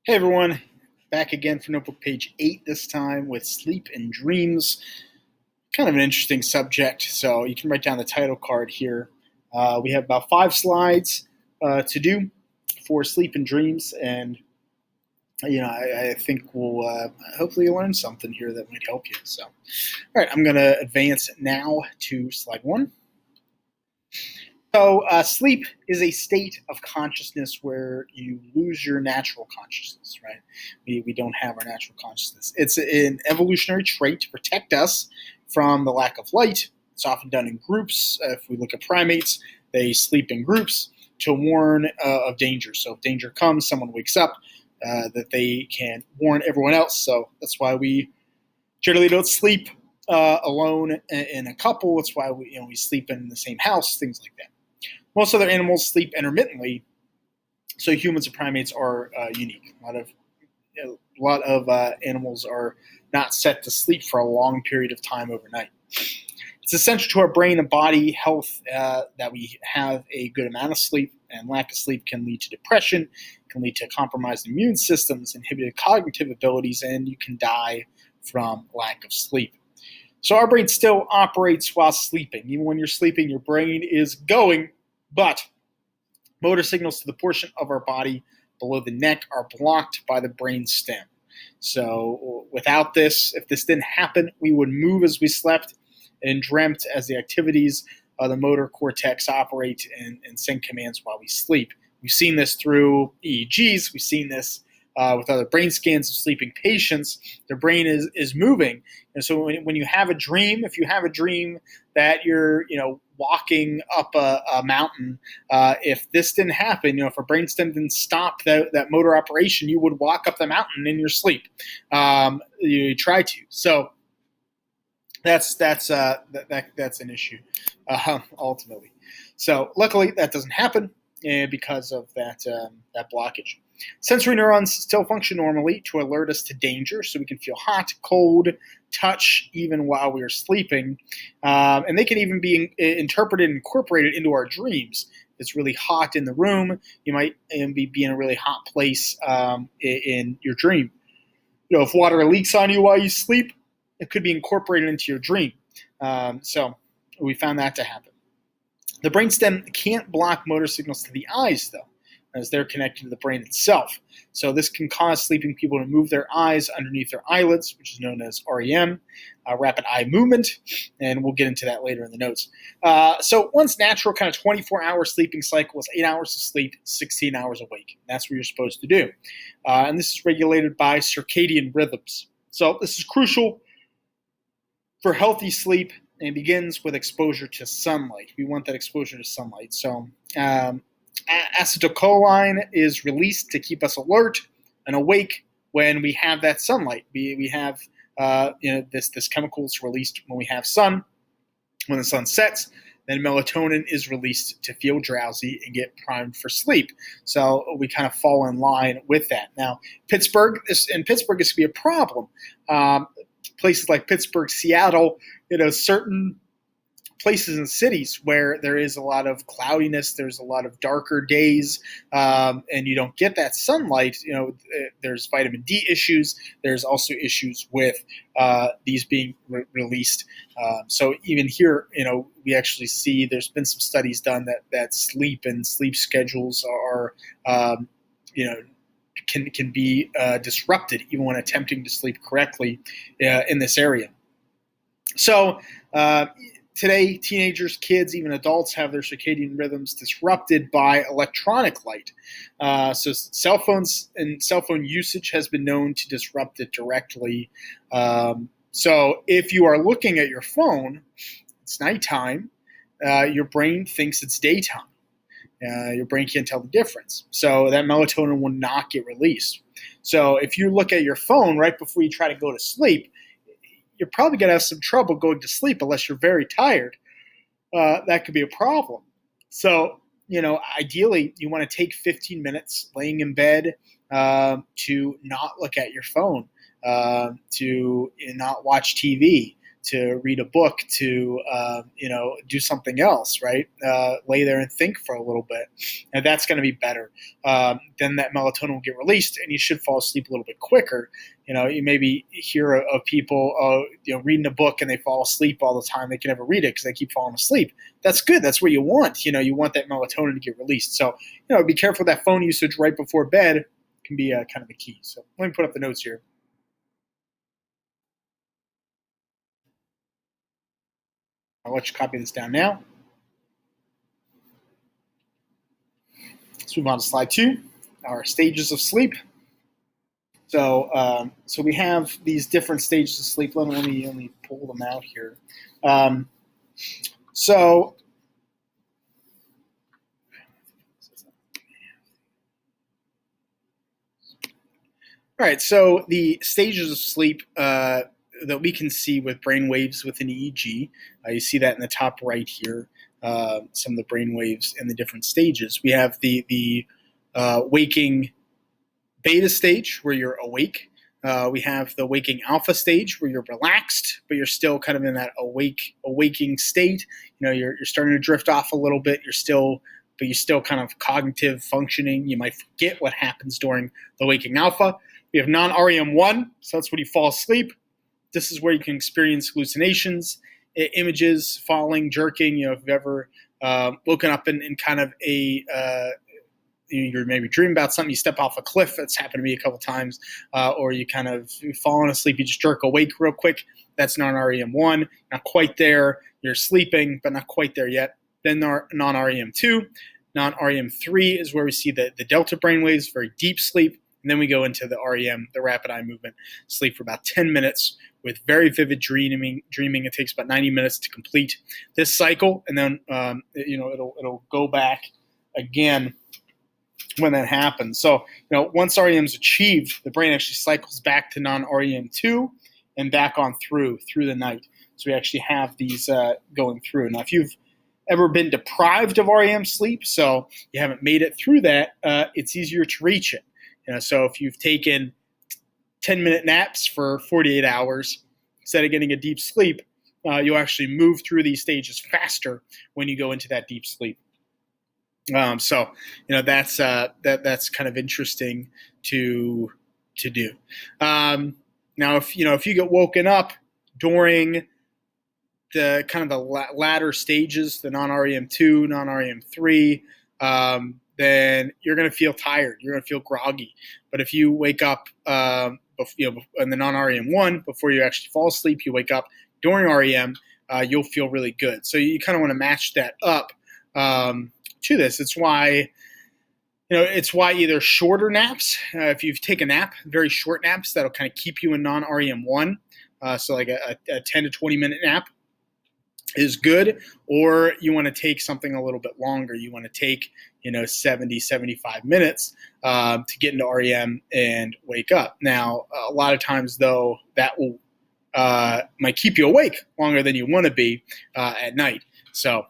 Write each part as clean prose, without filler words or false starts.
Hey everyone, back again for notebook page 8 this time with sleep and dreams. Kind of an interesting subject, so you can write down the title card here. We have about 5 slides to do for sleep and dreams, and I think we'll hopefully learn something here that might help you. So, all right, I'm going to advance now to slide 1. So, sleep is a state of consciousness where you lose your natural consciousness, right? We don't have our natural consciousness. It's an evolutionary trait to protect us from the lack of light. It's often done in groups. If we look at primates, they sleep in groups to warn of danger. So, if danger comes, someone wakes up that they can warn everyone else. So, that's why we generally don't sleep alone in a couple. That's why we sleep in the same house, things like that. Most other animals sleep intermittently, so humans and primates are unique. A lot of animals are not set to sleep for a long period of time overnight. It's essential to our brain and body health that we have a good amount of sleep, and lack of sleep can lead to depression, can lead to compromised immune systems, inhibited cognitive abilities, and you can die from lack of sleep. So our brain still operates while sleeping. Even when you're sleeping, your brain is going, but motor signals to the portion of our body below the neck are blocked by the brain stem. So without this, if this didn't happen, we would move as we slept and dreamt as the activities of the motor cortex operate and send commands while we sleep. We've seen this through EEGs. We've seen this with other brain scans of sleeping patients. Their brain is moving. And so when you have a dream, if you have a dream that you're walking up a mountain, if this didn't happen, if a brainstem didn't stop that motor operation, you would walk up the mountain in your sleep. You try to. So that's an issue ultimately. So luckily that doesn't happen because of that blockage. Sensory neurons still function normally to alert us to danger, so we can feel hot, cold, touch, even while we are sleeping. And they can even be interpreted and incorporated into our dreams. If it's really hot in the room, you might be in a really hot place in your dream. If water leaks on you while you sleep, it could be incorporated into your dream. So we found that to happen. The brainstem can't block motor signals to the eyes, though, as they're connected to the brain itself. So this can cause sleeping people to move their eyes underneath their eyelids, which is known as REM, rapid eye movement, and we'll get into that later in the notes. So one's natural kind of 24-hour sleeping cycle is 8 hours of sleep, 16 hours awake. That's what you're supposed to do. And this is regulated by circadian rhythms. So this is crucial for healthy sleep and begins with exposure to sunlight. We want that exposure to sunlight. So acetylcholine is released to keep us alert and awake when we have that sunlight. We have this chemical is released when we have sun. When the sun sets, then melatonin is released to feel drowsy and get primed for sleep. So we kind of fall in line with that. Now, this could be a problem. Places like Pittsburgh, Seattle, certain places and cities where there is a lot of cloudiness, there's a lot of darker days, and you don't get that sunlight. There's vitamin D issues. There's also issues with these being released. So even here, we actually see there's been some studies done that sleep and sleep schedules are, can be disrupted even when attempting to sleep correctly in this area. So today, teenagers, kids, even adults have their circadian rhythms disrupted by electronic light. So cell phones and cell phone usage has been known to disrupt it directly. So if you are looking at your phone, it's nighttime, your brain thinks it's daytime. Your brain can't tell the difference. So that melatonin will not get released. So if you look at your phone right before you try to go to sleep, you're probably going to have some trouble going to sleep unless you're very tired. That could be a problem. So, ideally, you want to take 15 minutes laying in bed to not look at your phone, to not watch TV, to read a book, to do something else, right? Lay there and think for a little bit, and that's going to be better. Then that melatonin will get released, and you should fall asleep a little bit quicker. You maybe hear of people, reading a book and they fall asleep all the time. They can never read it because they keep falling asleep. That's good. That's what you want. You want that melatonin to get released. So, be careful. That phone usage right before bed can be kind of the key. So let me put up the notes here. I'll let you copy this down now. Let's move on to slide 2, our stages of sleep. So we have these different stages of sleep. Let me pull them out here. So all right, so the stages of sleep that we can see with brain waves within EEG, you see that in the top right here, some of the brain waves in the different stages. We have the waking beta stage where you're awake. We have the waking alpha stage where you're relaxed, but you're still kind of in that awaking state. You're starting to drift off a little bit. You're still kind of cognitive functioning. You might forget what happens during the waking alpha. We have non-REM 1, so that's when you fall asleep. This is where you can experience hallucinations, images, falling, jerking. If you've ever woken up in kind of you're maybe dreaming about something, you step off a cliff. That's happened to me a couple times. Or you've fallen asleep, you just jerk awake real quick. That's non-REM 1. Not quite there. You're sleeping, but not quite there yet. Then non-REM 2. Non-REM 3 is where we see the delta brainwaves, very deep sleep. And then we go into the REM, the rapid eye movement, sleep for about 10 minutes with very vivid dreaming. It takes about 90 minutes to complete this cycle, and then it'll go back again when that happens. So once REM is achieved, the brain actually cycles back to non-REM 2 and back on through the night. So we actually have these going through. Now, if you've ever been deprived of REM sleep, so you haven't made it through that, it's easier to reach it. So if you've taken 10-minute naps for 48 hours instead of getting a deep sleep, you'll actually move through these stages faster when you go into that deep sleep. So that's kind of interesting to do. Now, if you get woken up during the kind of the latter stages, the non-REM 2, non-REM 3, then you're going to feel tired. You're going to feel groggy. But if you wake up, in the non-REM 1, before you actually fall asleep, you wake up during REM, you'll feel really good. So you kind of want to match that up to this. It's why either shorter naps, if you take a nap, very short naps, that'll kind of keep you in non-REM 1, so like a 10 to 20 minute nap is good, or you want to take something a little bit longer. You want to take 70, 75 minutes to get into REM and wake up. Now, a lot of times, though, that will might keep you awake longer than you want to be at night. So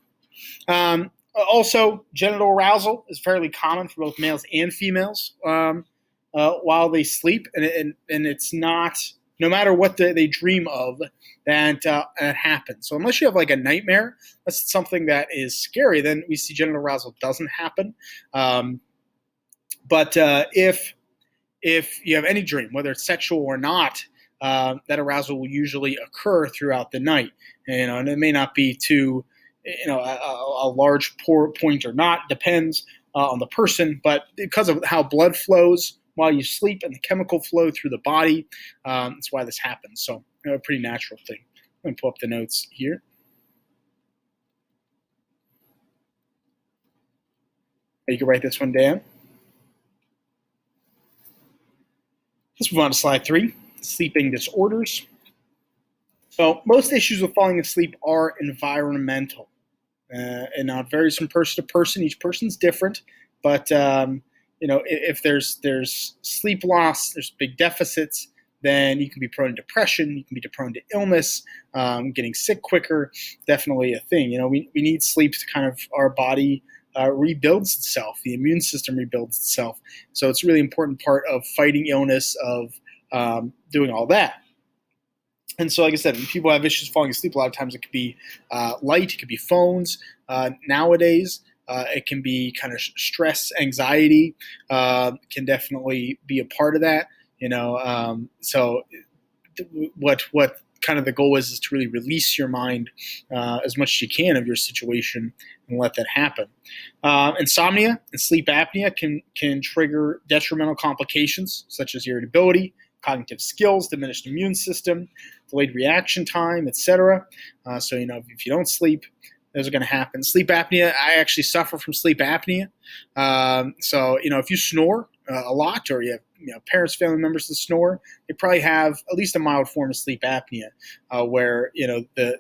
also, genital arousal is fairly common for both males and females while they sleep, and it's not, no matter what they dream of, that happens. So unless you have like a nightmare, that's something that is scary, then we see genital arousal doesn't happen. But if you have any dream, whether it's sexual or not, that arousal will usually occur throughout the night. And it may not be to a large point or not, depends on the person, but because of how blood flows while you sleep and the chemical flow through the body, that's why this happens. So a pretty natural thing. I'm going to pull up the notes here. You can write this one down. Let's move on to slide 3, sleeping disorders. So most issues with falling asleep are environmental. And now it varies from person to person. Each person's different, but if there's sleep loss, there's big deficits, then you can be prone to depression. You can be prone to illness, getting sick quicker. Definitely a thing. We need sleep to kind of, our body rebuilds itself. The immune system rebuilds itself. So it's a really important part of fighting illness, of doing all that. And so, like I said, when people have issues falling asleep, a lot of times it could be light, it could be phones. Nowadays, it can be kind of stress, anxiety can definitely be a part of that. So what kind of the goal is to really release your mind as much as you can of your situation and let that happen. Insomnia and sleep apnea can trigger detrimental complications such as irritability, cognitive skills, diminished immune system, delayed reaction time, etc. So if you don't sleep, those are going to happen. Sleep apnea. I actually suffer from sleep apnea. So if you snore a lot, or you have parents, family members that snore, they probably have at least a mild form of sleep apnea, where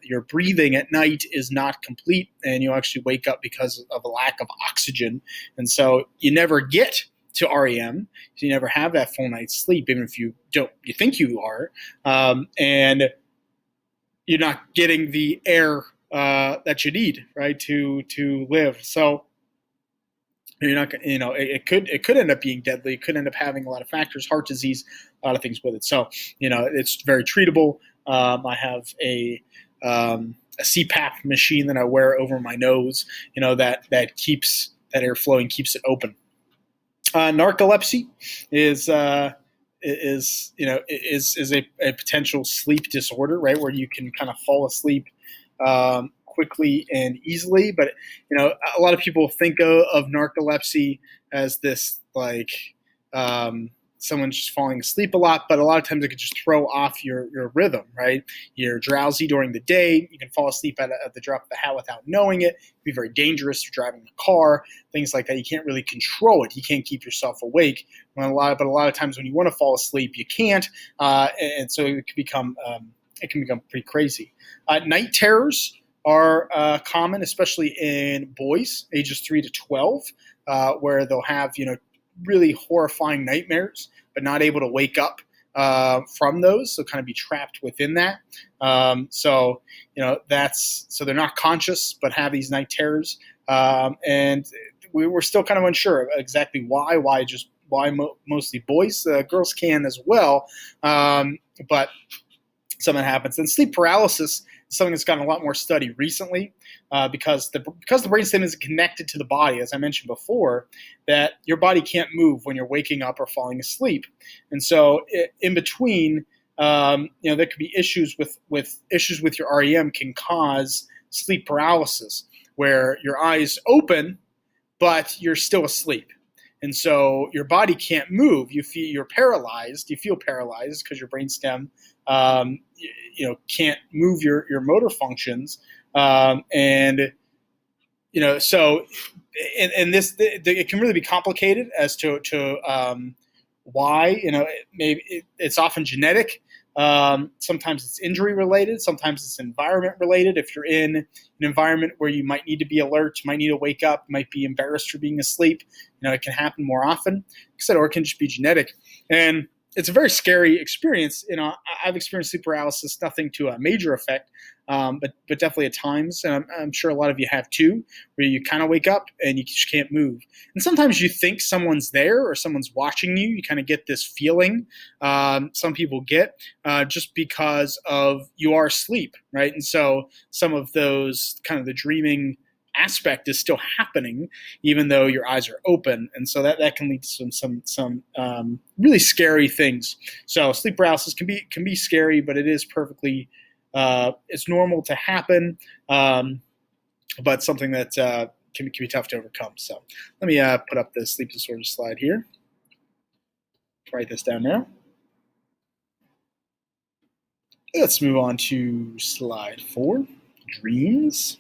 your breathing at night is not complete, and you actually wake up because of a lack of oxygen, and so you never get to REM, so you never have that full night's sleep, even if you think you are, and you're not getting the air that you need, right, to live. So you're not, it could end up being deadly. It could end up having a lot of factors, heart disease, a lot of things with it. So it's very treatable. I have a CPAP machine that I wear over my nose, that keeps that air flowing, keeps it open. Narcolepsy is a potential sleep disorder, right, where you can kind of fall asleep quickly and easily. But a lot of people think of narcolepsy as this like someone just falling asleep a lot, but a lot of times it could just throw off your rhythm, right? You're drowsy during the day. You can fall asleep at the drop of the hat without knowing it. It can be very dangerous. You're driving a car, things like that. You can't really control it. You can't keep yourself awake. But a lot of times when you want to fall asleep, you can't, and so it can become pretty crazy. Night terrors are common, especially in boys ages 3 to 12, where they'll have really horrifying nightmares, but not able to wake up from those, so kind of be trapped within that. So they're not conscious, but have these night terrors, and we're still kind of unsure of exactly why. Mostly boys, girls can as well, but something happens. And sleep paralysis is something that's gotten a lot more study recently, because the brainstem is connected to the body, as I mentioned before, that your body can't move when you're waking up or falling asleep. And so in between, there could be issues with your REM can cause sleep paralysis, where your eyes open, but you're still asleep. And so your body can't move. You're paralyzed. You feel paralyzed because your brainstem, can't move your motor functions. And so, it can really be complicated as to why. Maybe it's often genetic. Sometimes it's injury related. Sometimes it's environment related. If you're in an environment where you might need to be alert, you might need to wake up, might be embarrassed for being asleep, it can happen more often. Like I said, or it can just be genetic. And it's a very scary experience. I've experienced sleep paralysis, nothing to a major effect, but definitely at times, and I'm sure a lot of you have too, where you kind of wake up and you just can't move. And sometimes you think someone's there or someone's watching you. You kind of get this feeling. Some people get just because of you are asleep, right? And so some of those kind of the dreaming aspect is still happening, even though your eyes are open, and so that can lead to some really scary things. So sleep paralysis can be scary, but it is perfectly it's normal to happen, but something that can be tough to overcome. So let me put up the sleep disorder slide here. Write this down now. Let's move on to slide 4, dreams.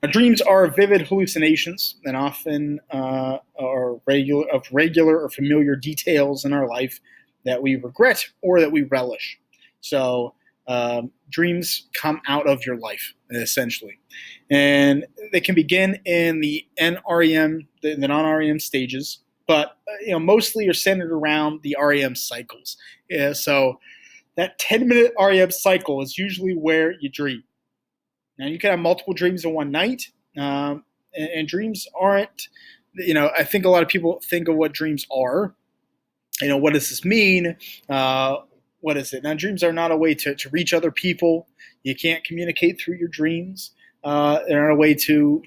Now, dreams are vivid hallucinations and often are regular or familiar details in our life that we regret or that we relish. So dreams come out of your life, essentially. And they can begin in the NREM, the non-REM stages, but mostly are centered around the REM cycles. Yeah, so that 10-minute REM cycle is usually where you dream. Now, you can have multiple dreams in one night, and dreams aren't, I think a lot of people think of what dreams are. What does this mean? what is it? Now, dreams are not a way to reach other people. You can't communicate through your dreams. They're not a way to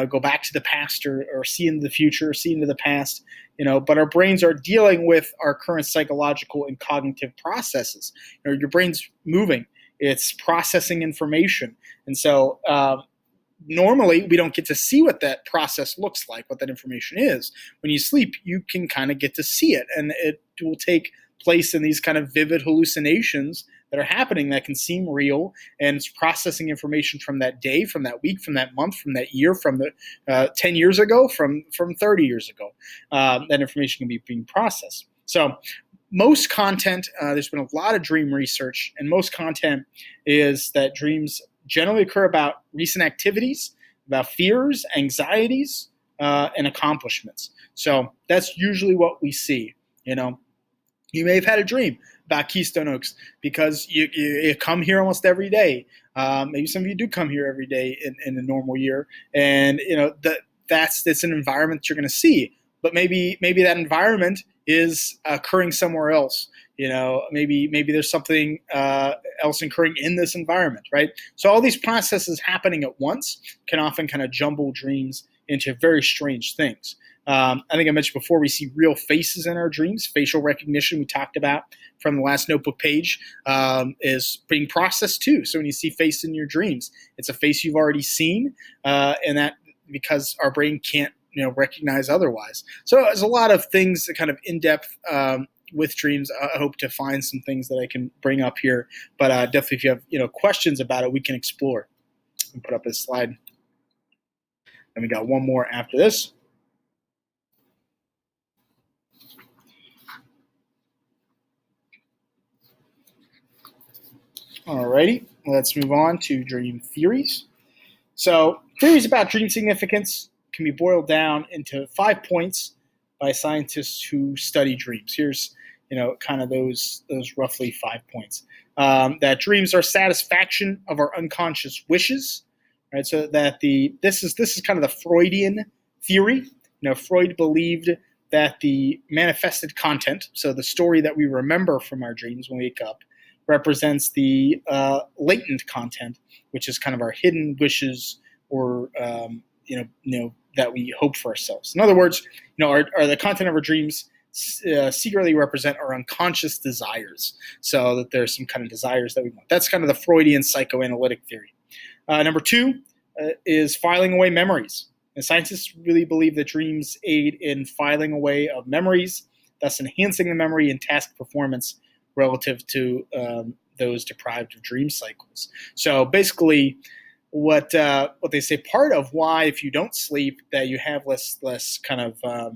go back to the past or see into the future, or see into the past. But our brains are dealing with our current psychological and cognitive processes. Your brain's moving; it's processing information, and so normally we don't get to see what that process looks like, what that information is. When you sleep, you can kind of get to see it, and it will take place in these kind of vivid hallucinations that are happening that can seem real, and it's processing information from that day, from that week, from that month, from that year, from the 10 years ago, from 30 years ago. That information can be being processed. So most content, there's been a lot of dream research, and most content is that dreams generally occur about recent activities, about fears, anxieties, and accomplishments. So that's usually what we see. You may have had a dream about Keystone Oaks because you come here almost every day. Maybe some of you do come here every day in a normal year, and that's an environment that you're going to see. But maybe that environment is occurring somewhere else. Maybe there's something else occurring in this environment, right? So all these processes happening at once can often kind of jumble dreams into very strange things. I think I mentioned before, we see real faces in our dreams. Facial recognition, we talked about from the last notebook page, is being processed too. So when you see face in your dreams, it's a face you've already seen, and that because our brain can't recognize otherwise. So there's a lot of things that kind of in-depth with dreams. I hope to find some things that I can bring up here, but definitely if you have questions about it, we can explore. And put up this slide. And we got one more after this. Alrighty, let's move on to dream theories. So theories about dream significance can be boiled down into 5 points by scientists who study dreams. Here's kind of those roughly 5 points. That dreams are satisfaction of our unconscious wishes, right? So that this is kind of the Freudian theory. Freud believed that the manifested content, so the story that we remember from our dreams when we wake up, represents the latent content, which is kind of our hidden wishes or that we hope for ourselves. In other words, are the content of our dreams secretly represent our unconscious desires, so that there's some kind of desires that we want. That's kind of the Freudian psychoanalytic theory. Number 2 is filing away memories. And scientists really believe that dreams aid in filing away of memories, thus enhancing the memory and task performance relative to those deprived of dream cycles. So basically, what they say, part of why if you don't sleep that you have less kind of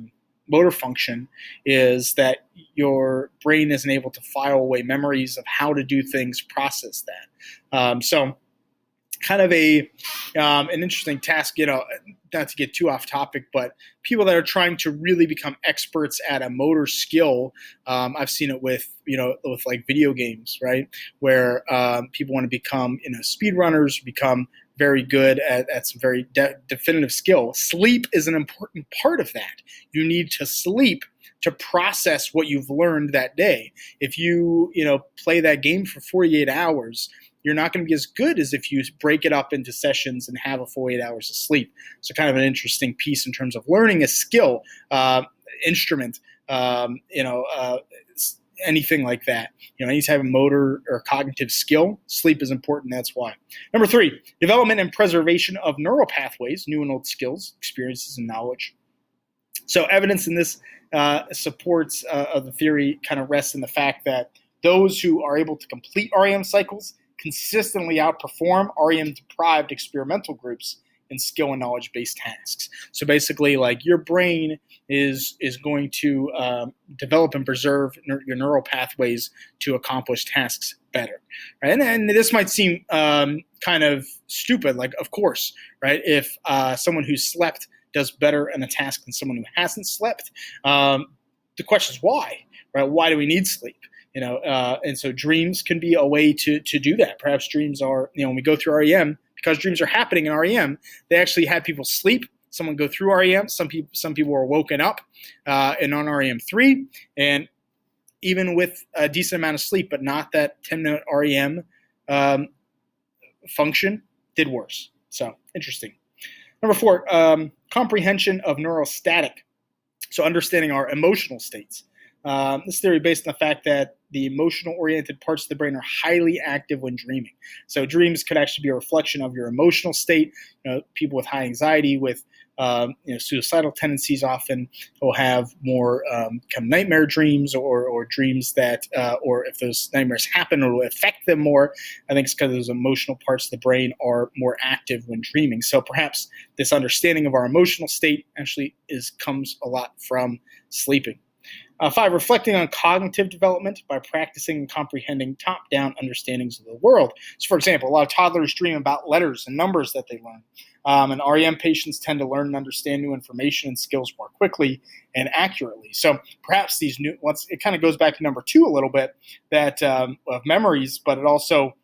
motor function is that your brain isn't able to file away memories of how to do things, process that. So kind of an interesting task, not to get too off topic, but people that are trying to really become experts at a motor skill, I've seen it with like video games, right? Where people want to become, speedrunners, become very good at some very definitive skill. Sleep is an important part of that. You need to sleep to process what you've learned that day. If you, play that game for 48 hours, you're not going to be as good as if you break it up into sessions and have a 48 hours of sleep. So kind of an interesting piece in terms of learning a skill, instrument, anything like that. Any type of motor or cognitive skill, sleep is important. That's why. Number 3, development and preservation of neural pathways, new and old skills, experiences, and knowledge. So evidence in this supports of the theory kind of rests in the fact that those who are able to complete REM cycles consistently outperform REM-deprived experimental groups in skill and knowledge-based tasks. So basically, like your brain is going to develop and preserve your neural pathways to accomplish tasks better, right? And this might seem kind of stupid, like of course, right? If someone who slept does better in a task than someone who hasn't slept, the question is why, right? Why do we need sleep? And so dreams can be a way to do that. Perhaps dreams are, when we go through REM, because dreams are happening in REM, they actually had people sleep. Someone go through REM. Some people are woken up in on REM 3, and even with a decent amount of sleep, but not that 10-minute REM function, did worse. So interesting. Number 4, comprehension of neurostatic. So understanding our emotional states. This theory based on the fact that the emotional-oriented parts of the brain are highly active when dreaming. So dreams could actually be a reflection of your emotional state. People with high anxiety, with suicidal tendencies, often will have more kind of nightmare dreams, or dreams that, or if those nightmares happen, or will affect them more. I think it's because those emotional parts of the brain are more active when dreaming. So perhaps this understanding of our emotional state actually comes a lot from sleeping. 5, reflecting on cognitive development by practicing and comprehending top-down understandings of the world. So, for example, a lot of toddlers dream about letters and numbers that they learn. And REM patients tend to learn and understand new information and skills more quickly and accurately. So perhaps it kind of goes back to number 2 a little bit, that of memories, but it also,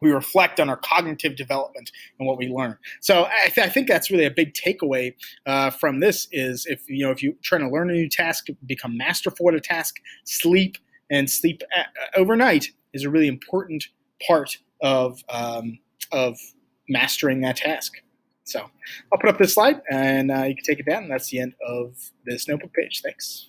we reflect on our cognitive development and what we learn. So I think that's really a big takeaway from this is if you're trying to learn a new task, become masterful at a task, sleep overnight is a really important part of mastering that task. So I'll put up this slide and you can take it down. And that's the end of this notebook page. Thanks.